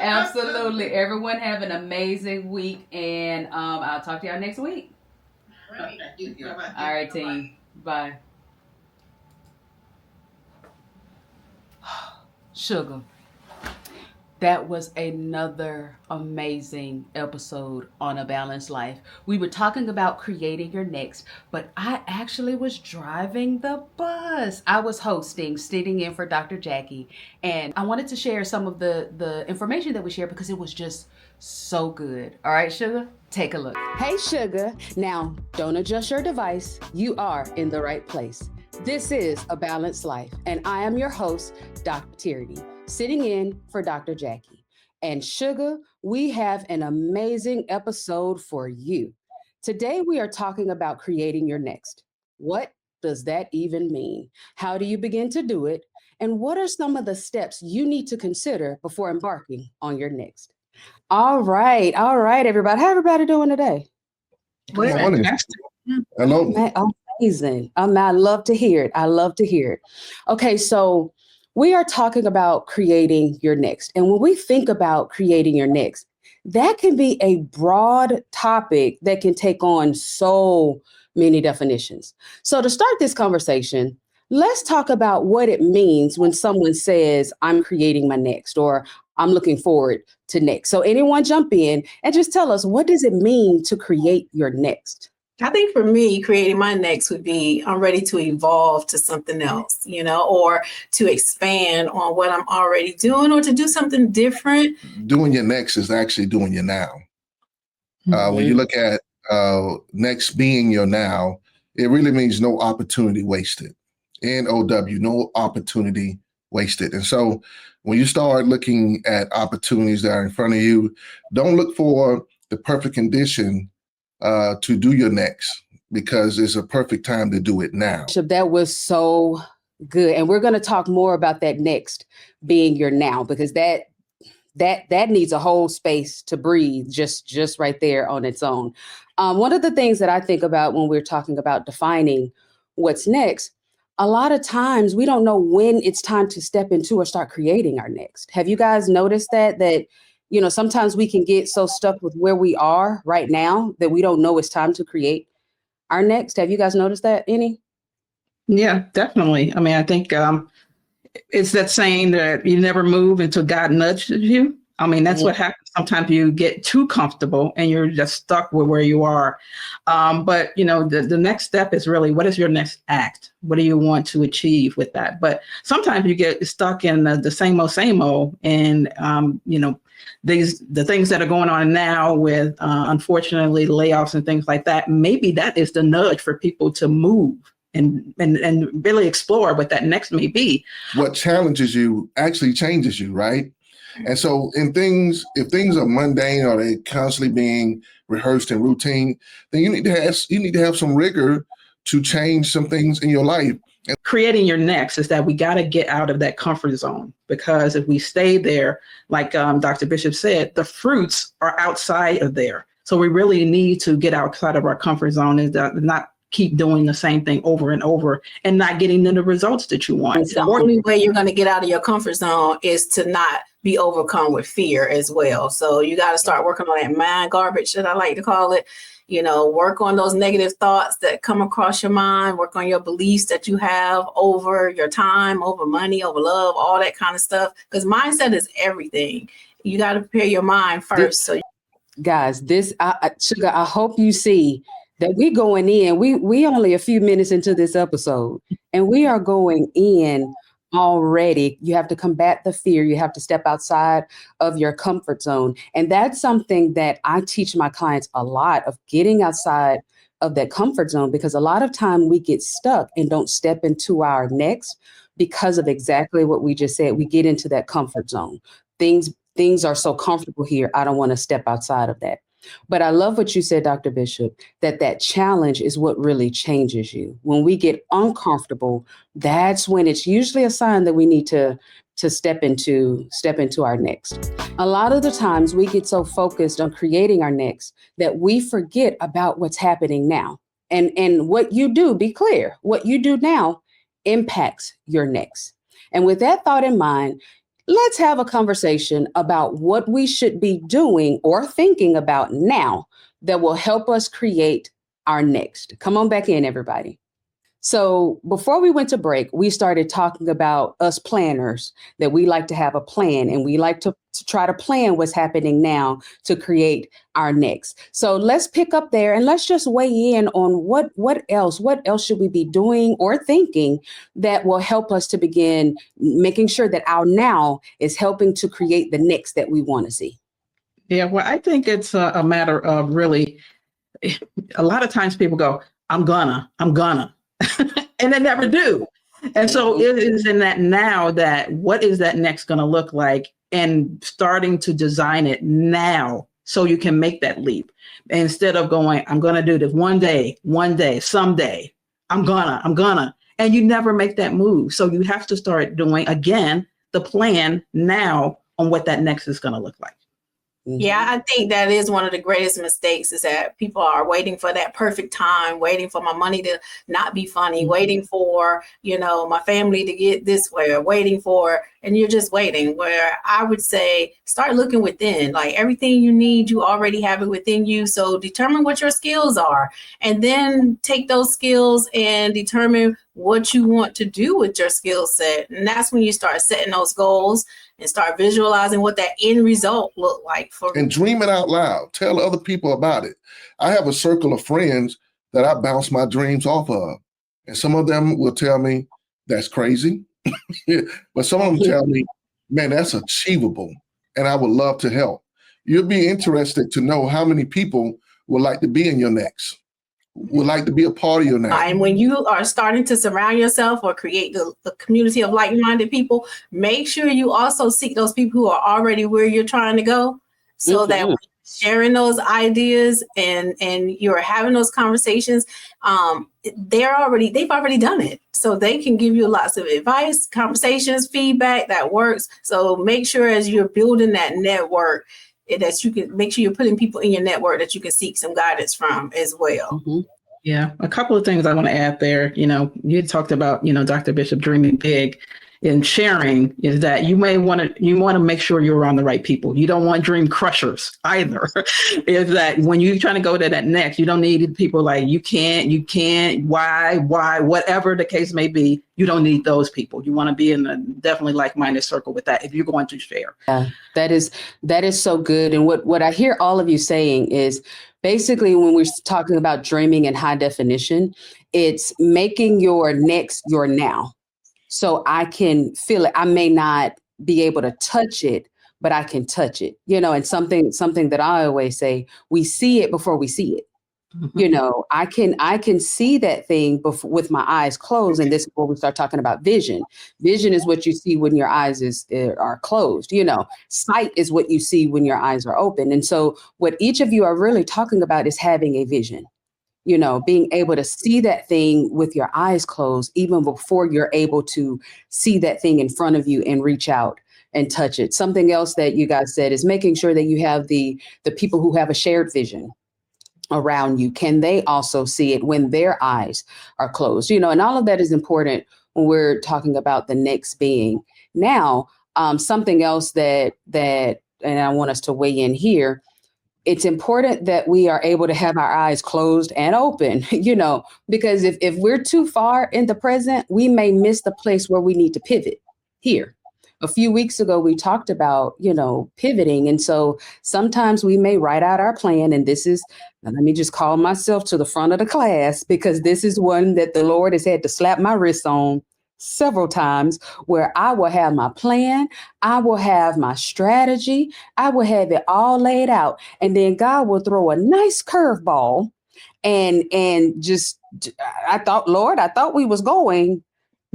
Absolutely. Everyone have an amazing week, and I'll talk to y'all next week. Right. All right, team. Bye. Sugar. That was another amazing episode on A Balanced Life. We were talking about creating your next, but I actually was driving the bus. I was hosting, sitting in for Dr. Jackie, and I wanted to share some of the information that we shared because it was just so good. All right, Sugar, take a look. Hey, Sugar. Now, don't adjust your device. You are in the right place. This is A Balanced Life, and I am your host, Dr. Tierini, sitting in for Dr. Jackie. And Sugar, we have an amazing episode for you. Today, we are talking about creating your next. What does that even mean? How do you begin to do it? And what are some of the steps you need to consider before embarking on your next? All right, everybody. How everybody doing today? Good morning. Hello. Amazing. I love to hear it. I love to hear it. Okay, so we are talking about creating your next. And when we think about creating your next, that can be a broad topic that can take on so many definitions. So to start this conversation, let's talk about what it means when someone says, I'm creating my next, or I'm looking forward to next. So anyone jump in and just tell us, what does it mean to create your next? I think for me, creating my next would be I'm ready to evolve to something else, or to expand on what I'm already doing or to do something different. Doing your next is actually doing your now. When you look at next being your now, it really means no opportunity wasted. N-O-W, no opportunity wasted. And so when you start looking at opportunities that are in front of you, don't look for the perfect condition to do your next, because it's a perfect time to do it now. That was so good. And we're going to talk more about that next, being your now, because that needs a whole space to breathe just right there on its own. One of the things that I think about when we're talking about defining what's next, a lot of times we don't know when it's time to step into or start creating our next. Have you guys noticed that sometimes we can get so stuck with where we are right now that we don't know it's time to create our next? Have you guys noticed that any? Yeah, definitely. I mean, I think it's that saying that you never move until God nudges you. I mean, that's what happens. Sometimes you get too comfortable and you're just stuck with where you are. But, the next step is really, what is your next act? What do you want to achieve with that? But sometimes you get stuck in the same old, and, the things that are going on now with, unfortunately, layoffs and things like that, maybe that is the nudge for people to move and really explore what that next may be. What challenges you actually changes you, right? And so if things are mundane or they constantly being rehearsed and routine, then you need to have some rigor to change some things in your life. Creating your next is that we got to get out of that comfort zone, because if we stay there, like Dr. Bishop said, the fruits are outside of there. So we really need to get outside of our comfort zone and not keep doing the same thing over and over and not getting the results that you want. The only way you're going to get out of your comfort zone is to not be overcome with fear as well. So you got to start working on that mind garbage, that I like to call it. Work on those negative thoughts that come across your mind, work on your beliefs that you have over your time, over money, over love, all that kind of stuff. Because mindset is everything. You got to prepare your mind first. Guys, Sugar, I hope you see that we going in, we only a few minutes into this episode, and we are going in already. You have to combat the fear. You have to step outside of your comfort zone. And that's something that I teach my clients a lot, of getting outside of that comfort zone, because a lot of time we get stuck and don't step into our next because of exactly what we just said. We get into that comfort zone. Things are so comfortable here. I don't want to step outside of that. But I love what you said, Dr. Bishop, that challenge is what really changes you. When we get uncomfortable, that's when it's usually a sign that we need to step into our next. A lot of the times we get so focused on creating our next that we forget about what's happening now. And what you do, be clear, what you do now impacts your next. And with that thought in mind, let's have a conversation about what we should be doing or thinking about now that will help us create our next. Come on back in, everybody. So before we went to break, we started talking about us planners, that we like to have a plan and we like to try to plan what's happening now to create our next. So let's pick up there and let's just weigh in on what else should we be doing or thinking that will help us to begin making sure that our now is helping to create the next that we want to see. Yeah, well, I think it's a matter of really, a lot of times people go, I'm gonna, and they never do. And so it is in that now that what is that next going to look like, and starting to design it now so you can make that leap instead of going, I'm going to do this one day, someday, I'm gonna, and you never make that move. So you have to start doing, again, the plan now on what that next is going to look like. Yeah, I think that is one of the greatest mistakes, is that people are waiting for that perfect time, waiting for my money to not be funny, waiting for, my family to get this way, or waiting for, and you're just waiting. Where I would say, start looking within, like everything you need, you already have it within you. So determine what your skills are, and then take those skills and determine what you want to do with your skill set. And that's when you start setting those goals and start visualizing what that end result look like for. And dream it out loud. Tell other people about it. I have a circle of friends that I bounce my dreams off of. And some of them will tell me that's crazy. But some of them tell me, man, that's achievable. And I would love to help. You'll be interested to know how many people would like to be in your next, would like to be a part of your next. And when you are starting to surround yourself or create the community of like-minded people, make sure you also seek those people who are already where you're trying to go, so that when you're sharing those ideas and you're having those conversations, they've already done it. So they can give you lots of advice, conversations, feedback that works. So make sure as you're building that network, that you can make sure you're putting people in your network that you can seek some guidance from as well. Yeah, a couple of things I want to add there. You talked about, Dr. Bishop, dreaming big, and sharing is that you want to make sure you're around the right people. You don't want dream crushers either. Is that when you're trying to go to that next, you don't need people like you can't, why, whatever the case may be. You don't need those people. You want to be in a definitely like-minded circle with that if you're going to share. Yeah, that is so good. And what I hear all of you saying is basically, when we're talking about dreaming in high definition, it's making your next your now. So I can feel it. I may not be able to touch it, but I can touch it, and something that I always say, we see it before we see it. I can see that thing with my eyes closed. And this is where we start talking about vision. Vision is what you see when your eyes are closed. Sight is what you see when your eyes are open. And so what each of you are really talking about is having a vision. Being able to see that thing with your eyes closed, even before you're able to see that thing in front of you and reach out and touch it. Something else that you guys said is making sure that you have the people who have a shared vision around you. Can they also see it when their eyes are closed? And all of that is important when we're talking about the next being. Now, something else that and I want us to weigh in here. It's important that we are able to have our eyes closed and open, because if we're too far in the present, we may miss the place where we need to pivot here. A few weeks ago, we talked about, pivoting. And so sometimes we may write out our plan. And let me just call myself to the front of the class, because this is one that the Lord has had to slap my wrist on several times, where I will have my plan, I will have my strategy, I will have it all laid out. And then God will throw a nice curveball and just, I thought we was going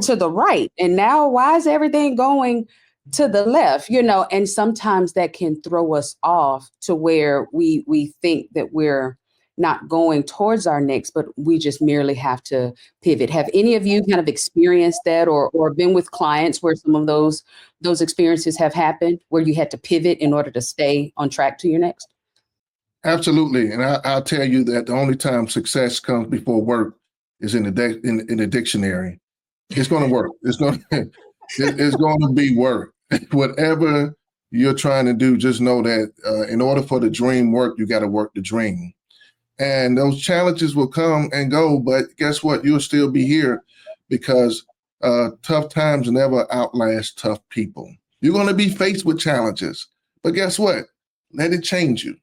to the right. And now why is everything going to the left? And sometimes that can throw us off to where we think that we're not going towards our next, but we just merely have to pivot. Have any of you kind of experienced that or been with clients where some of those experiences have happened, where you had to pivot in order to stay on track to your next? Absolutely. And I'll tell you that the only time success comes before work is in the dictionary. It's going to work. It's going to be work. Whatever you're trying to do, just know that in order for the dream work, you got to work the dream. And those challenges will come and go, but guess what? You'll still be here because tough times never outlast tough people. You're going to be faced with challenges, but guess what? Let it change you.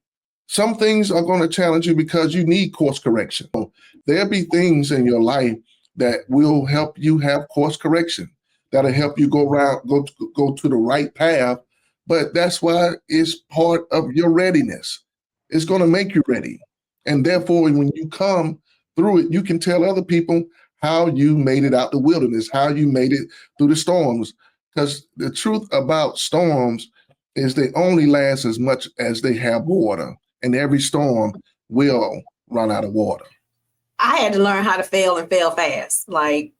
Some things are going to challenge you because you need course correction. So there'll be things in your life that will help you have course correction. That'll help you go to the right path. But that's why it's part of your readiness. It's going to make you ready. And therefore, when you come through it, you can tell other people how you made it out the wilderness, how you made it through the storms. Because the truth about storms is they only last as much as they have water. And every storm will run out of water. I had to learn how to fail and fail fast. Like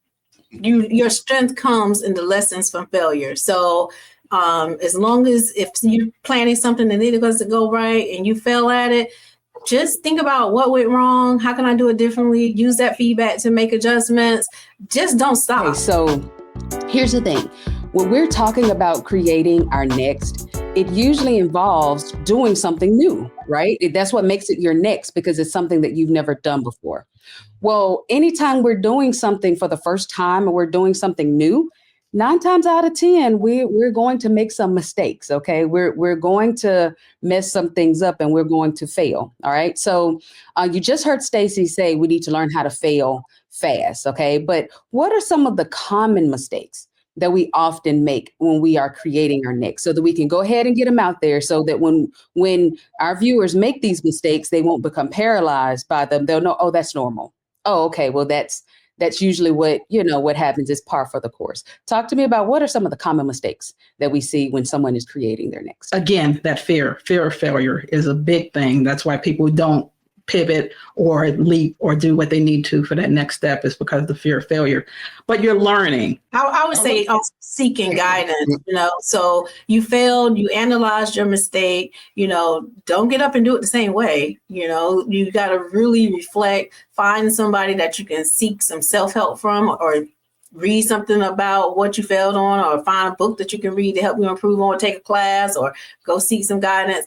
your strength comes in the lessons from failure. So as long as if you're planning something and it doesn't go right and you fail at it, just think about what went wrong. How can I do it differently? Use that feedback to make adjustments. Just don't stop. Okay, so here's the thing. When we're talking about creating our next, it usually involves doing something new, right? That's what makes it your next, because it's something that you've never done before. Well, anytime we're doing something for the first time or we're doing something new, 9 times out of 10, we're going to make some mistakes. Okay, we're going to mess some things up and we're going to fail. All right. So you just heard Stacey say we need to learn how to fail fast. Okay, but what are some of the common mistakes that we often make when we are creating our next, so that we can go ahead and get them out there, so that when our viewers make these mistakes, they won't become paralyzed by them. They'll know, oh, that's normal. Oh, okay. Well, that's usually what happens is par for the course. Talk to me about what are some of the common mistakes that we see when someone is creating their next. Again, that fear of failure is a big thing. That's why people don't pivot or leap or do what they need to for that next step, is because of the fear of failure. But you're learning. I would say also seeking guidance, so you failed, you analyzed your mistake, don't get up and do it the same way. You got to really reflect, find somebody that you can seek some self-help from, or read something about what you failed on, or find a book that you can read to help you improve on, take a class, or go seek some guidance,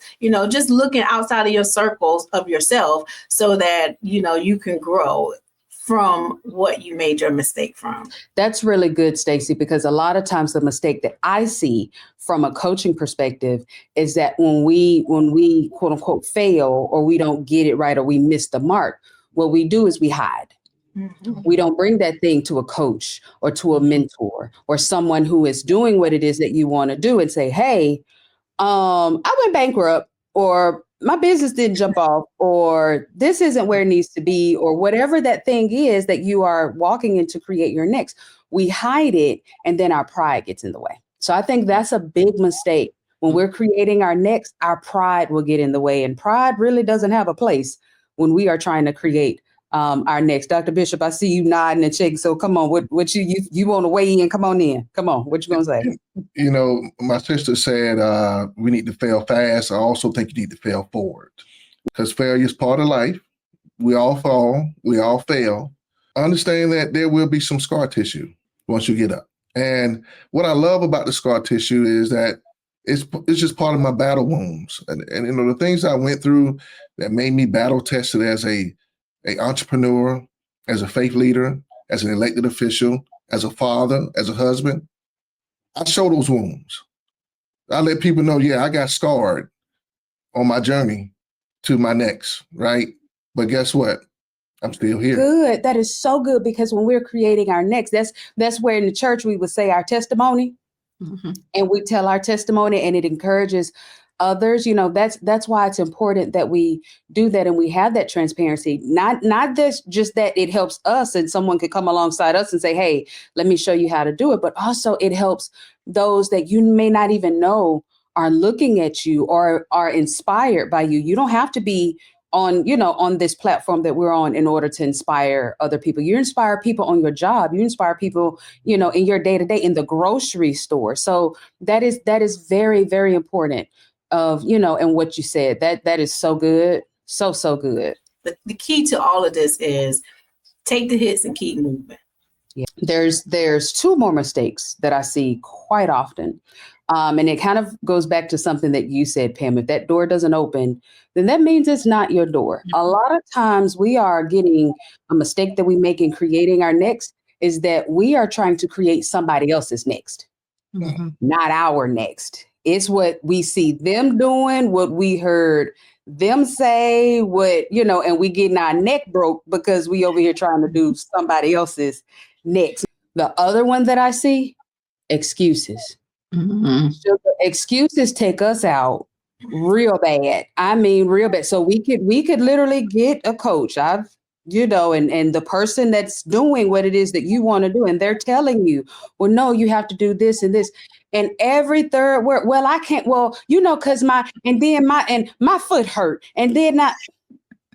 just looking outside of your circles of yourself so that, you can grow from what you made your mistake from. That's really good, Stacey, because a lot of times the mistake that I see from a coaching perspective is that when we quote unquote fail, or we don't get it right, or we miss the mark, what we do is we hide. Mm-hmm. We don't bring that thing to a coach or to a mentor or someone who is doing what it is that you want to do and say, hey, I went bankrupt, or my business didn't jump off, or this isn't where it needs to be, or whatever that thing is that you are walking in to create your next. We hide it, and then our pride gets in the way. So I think that's a big mistake. When we're creating our next, our pride will get in the way, and pride really doesn't have a place when we are trying to create our next. Dr. Bishop, I see you nodding and shaking. So come on, what you want to weigh in? Come on in. Come on. What you gonna say? My sister said we need to fail fast. I also think you need to fail forward, because failure is part of life. We all fall. We all fail. Understand that there will be some scar tissue once you get up. And what I love about the scar tissue is that it's just part of my battle wounds. And the things I went through that made me battle tested as a entrepreneur, as a faith leader, as an elected official, as a father, as a husband. I show those wounds. I let people know, I got scarred on my journey to my next, right? But guess what? I'm still here. Good. That is so good, because when we're creating our next, that's where in the church we would say our testimony, mm-hmm. and we tell our testimony, and it encourages others. That's why it's important that we do that and we have that transparency. Not just that it helps us and someone could come alongside us and say, hey, let me show you how to do it. But also it helps those that you may not even know are looking at you or are inspired by you. You don't have to be on this platform that we're on in order to inspire other people. You inspire people on your job. You inspire people, in your day to day, in the grocery store. So that is very, very important. And what you said, that is so good. So good. The key to all of this is take the hits and keep moving. Yeah. There's 2 more mistakes that I see quite often. And it kind of goes back to something that you said, Pam. If that door doesn't open, then that means it's not your door. A lot of times we are getting a mistake that we make in creating our next is that we are trying to create somebody else's next, not our next. It's what we see them doing, what we heard them say, and we getting our neck broke because we over here trying to do somebody else's next. The other one that I see, excuses. Excuses take us out real bad. I mean, real bad. So we could literally get a coach. And the person that's doing what it is that you want to do, and they're telling you, well, no, you have to do this and this. And every third word, well, I can't, because my foot hurt. And then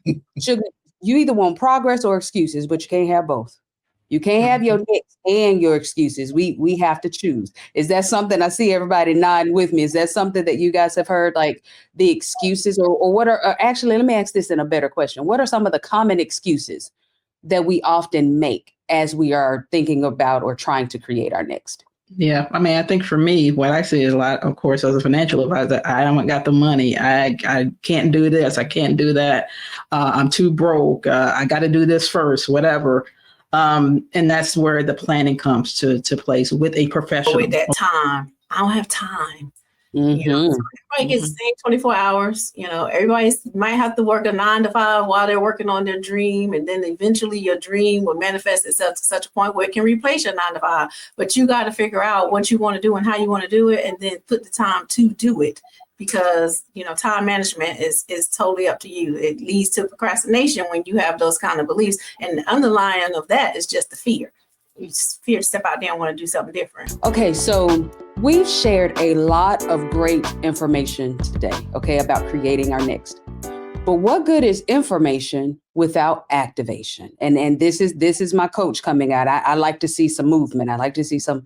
you either want progress or excuses, but you can't have both. You can't have your next and your excuses. We have to choose. Is that something I see everybody nodding with me? Is that something that you guys have heard, like the excuses or what are actually, let me ask this in a better question. What are some of the common excuses that we often make as we are thinking about or trying to create our next? Yeah. I mean, I think for me, what I see is a lot, of course, as a financial advisor, I haven't got the money. I can't do this. I can't do that. I'm too broke. I got to do this first, whatever. And that's where the planning comes to place with a professional. With that time, I don't have time. Everybody gets the same 24 hours. Everybody might have to work a 9 to 5 while they're working on their dream. And then eventually your dream will manifest itself to such a point where it can replace your 9 to 5. But you got to figure out what you want to do and how you want to do it, and then put the time to do it. Because, time management is totally up to you. It leads to procrastination when you have those kind of beliefs. And the underlying of that is just the fear. You just fear to step out there and want to do something different. Okay, so we've shared a lot of great information today, about creating our next. But what good is information without activation? And this is my coach coming out. I like to see some movement. I like to see some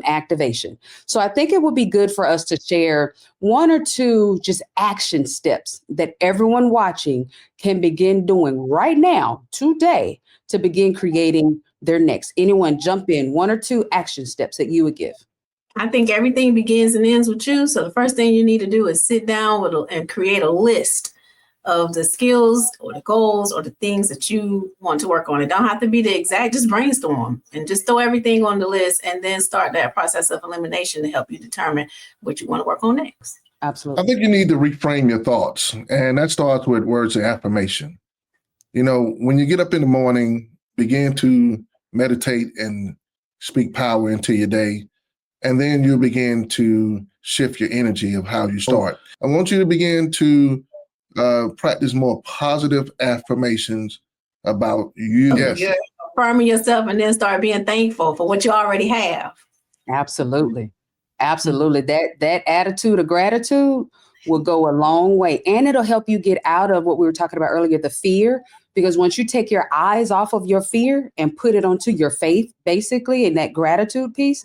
activation. So I think it would be good for us to share 1 or 2 just action steps that everyone watching can begin doing right now, today, to begin creating their next. Anyone jump in, 1 or 2 action steps that you would give. I think everything begins and ends with you. So the first thing you need to do is sit down and create a list of the skills or the goals or the things that you want to work on. It don't have to be the exact, just brainstorm and just throw everything on the list and then start that process of elimination to help you determine what you want to work on next. Absolutely. I think you need to reframe your thoughts, and that starts with words of affirmation. When you get up in the morning, begin to meditate and speak power into your day, and then you begin to shift your energy of how you start. I want you to begin to practice more positive affirmations about you. Yes. Yeah. Affirming yourself and then start being thankful for what you already have. Absolutely. Absolutely. That attitude of gratitude will go a long way. And it'll help you get out of what we were talking about earlier, the fear. Because once you take your eyes off of your fear and put it onto your faith, basically, in that gratitude piece,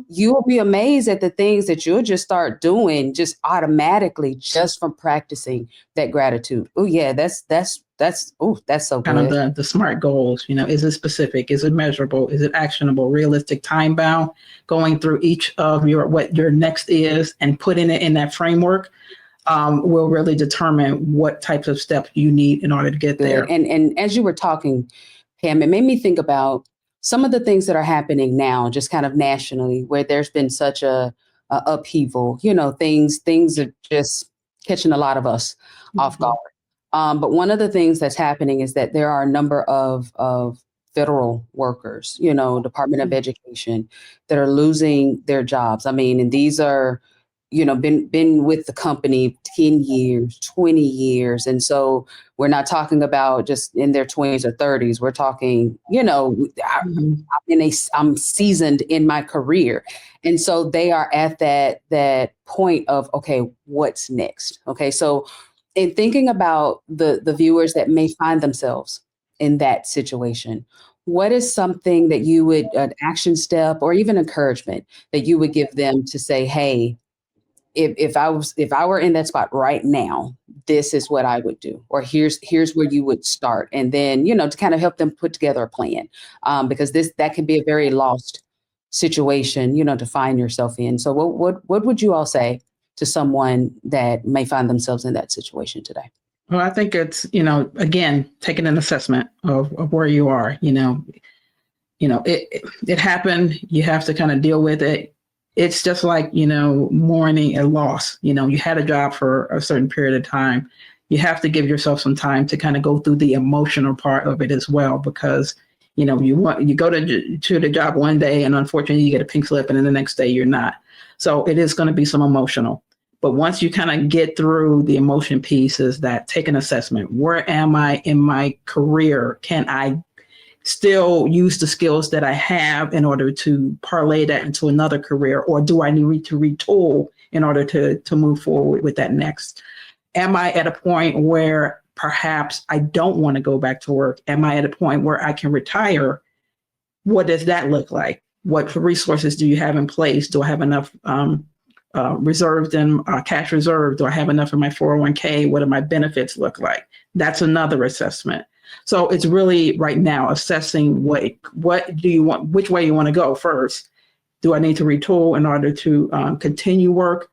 you will be amazed at the things that you'll just start doing just automatically just from practicing that gratitude. Oh, yeah, that's so good. Kind of the SMART goals, is it specific? Is it measurable? Is it actionable? Realistic, time bound? Going through each of what your next is and putting it in that framework will really determine what types of steps you need in order to get there. And as you were talking, Pam, it made me think about some of the things that are happening now, just kind of nationally, where there's been such a upheaval. Things are just catching a lot of us off guard. But one of the things that's happening is that there are a number of federal workers, Department of Education, that are losing their jobs. I mean, and these are, been with the company 10 years, 20 years. And so we're not talking about just in their 20s or 30s. We're talking, I'm seasoned in my career. And so they are at that point of, okay, what's next? Okay. So in thinking about the viewers that may find themselves in that situation, what is something that you would, an action step or even encouragement that you would give them to say, hey, if I were in that spot right now, this is what I would do, or here's where you would start. And then, to kind of help them put together a plan, because that can be a very lost situation, to find yourself in. So what would you all say to someone that may find themselves in that situation today? Well, I think it's, again, taking an assessment of where you are. It happened. You have to kind of deal with it. It's just like, mourning a loss. You had a job for a certain period of time. You have to give yourself some time to kind of go through the emotional part of it as well, because, you go to the job one day and unfortunately you get a pink slip and then the next day you're not. So it is going to be some emotional. But once you kind of get through the emotion pieces, that take an assessment. Where am I in my career? Can I still use the skills that I have in order to parlay that into another career? Or do I need to retool in order to move forward with that next? Am I at a point where perhaps I don't want to go back to work? Am I at a point where I can retire? What does that look like? What resources do you have in place? Do I have enough reserved in cash reserve? Do I have enough in my 401k? What do my benefits look like? That's another assessment. So it's really right now assessing what do you want, which way you want to go first. Do I need to retool in order to continue work,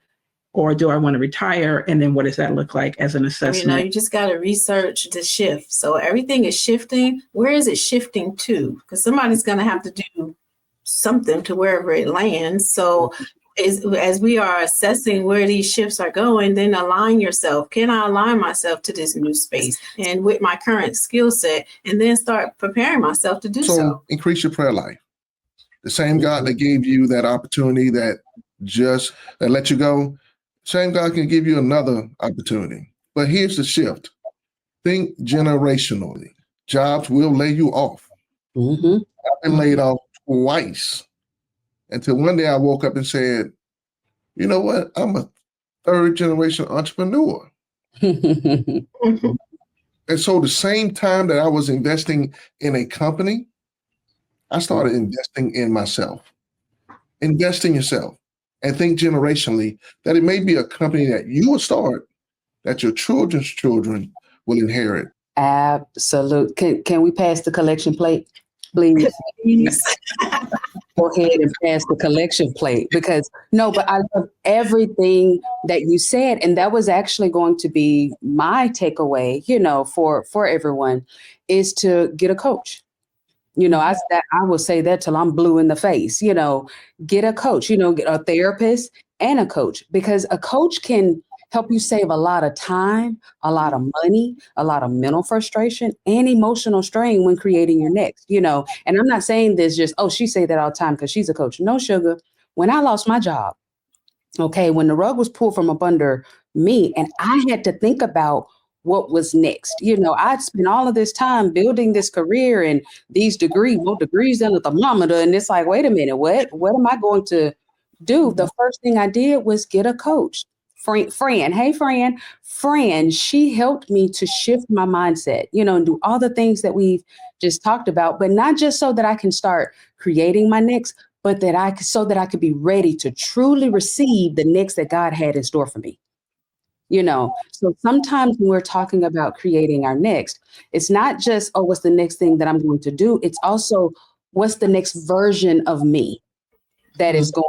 or do I want to retire? And then what does that look like as an assessment? You just got to research the shift. So everything is shifting. Where is it shifting to? Because somebody's going to have to do something to wherever it lands. So as we are assessing where these shifts are going, then align yourself. Can I align myself to this new space and with my current skill set, and then start preparing myself to do so? So increase your prayer life. The same God that gave you that opportunity that let you go, same God can give you another opportunity. But here's the shift. Think generationally. Jobs will lay you off. Mm-hmm. I've been laid off twice. Until one day I woke up and said, you know what? I'm a third generation entrepreneur. And so the same time that I was investing in a company, I started investing in myself. Invest in yourself and think generationally that it may be a company that you will start that your children's children will inherit. Absolutely. Can we pass the collection plate, please? Go ahead and pass the collection plate, because but I love everything that you said. And that was actually going to be my takeaway, for everyone, is to get a coach. I will say that till I'm blue in the face, get a coach, get a therapist and a coach, because a coach can help you save a lot of time, a lot of money, a lot of mental frustration and emotional strain when creating your next, and I'm not saying this just, she say that all the time because she's a coach. No, sugar. When I lost my job, when the rug was pulled from up under me and I had to think about what was next. I'd spent all of this time building this career and these more degrees than a thermometer. And it's like, wait a minute, what am I going to do? The first thing I did was get a coach. Fran, hey, Fran, she helped me to shift my mindset, and do all the things that we've just talked about, but not just so that I can start creating my next, but so that I could be ready to truly receive the next that God had in store for me. So sometimes when we're talking about creating our next, it's not just, what's the next thing that I'm going to do? It's also, what's the next version of me that is going to,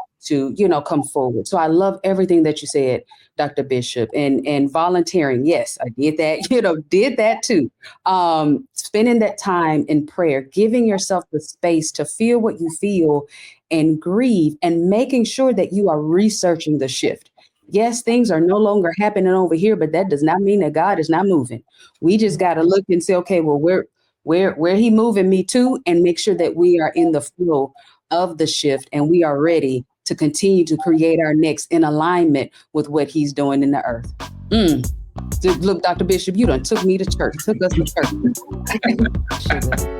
come forward. So I love everything that you said, Dr. Bishop, and volunteering. Yes, I did that, did that too. Spending that time in prayer, giving yourself the space to feel what you feel and grieve, and making sure that you are researching the shift. Yes, things are no longer happening over here, but that does not mean that God is not moving. We just got to look and say, okay, well, where he moving me to, and make sure that we are in the flow of the shift and we are ready to continue to create our next in alignment with what he's doing in the earth. Look, Dr. Bishop, you done took me to church, took us to church.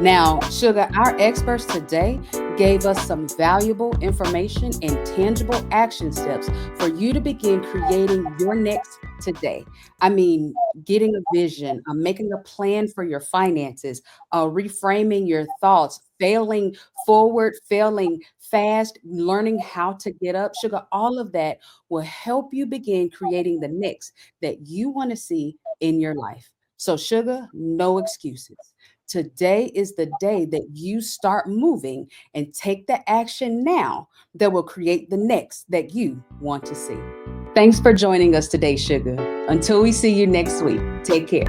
Now, Sugar, our experts today gave us some valuable information and tangible action steps for you to begin creating your next today. I mean, getting a vision, making a plan for your finances, reframing your thoughts, failing forward, failing fast, learning how to get up. Sugar, all of that will help you begin creating the next that you want to see in your life. So, Sugar, no excuses. Today is the day that you start moving and take the action now that will create the next that you want to see. Thanks for joining us today, Sugar. Until we see you next week, take care.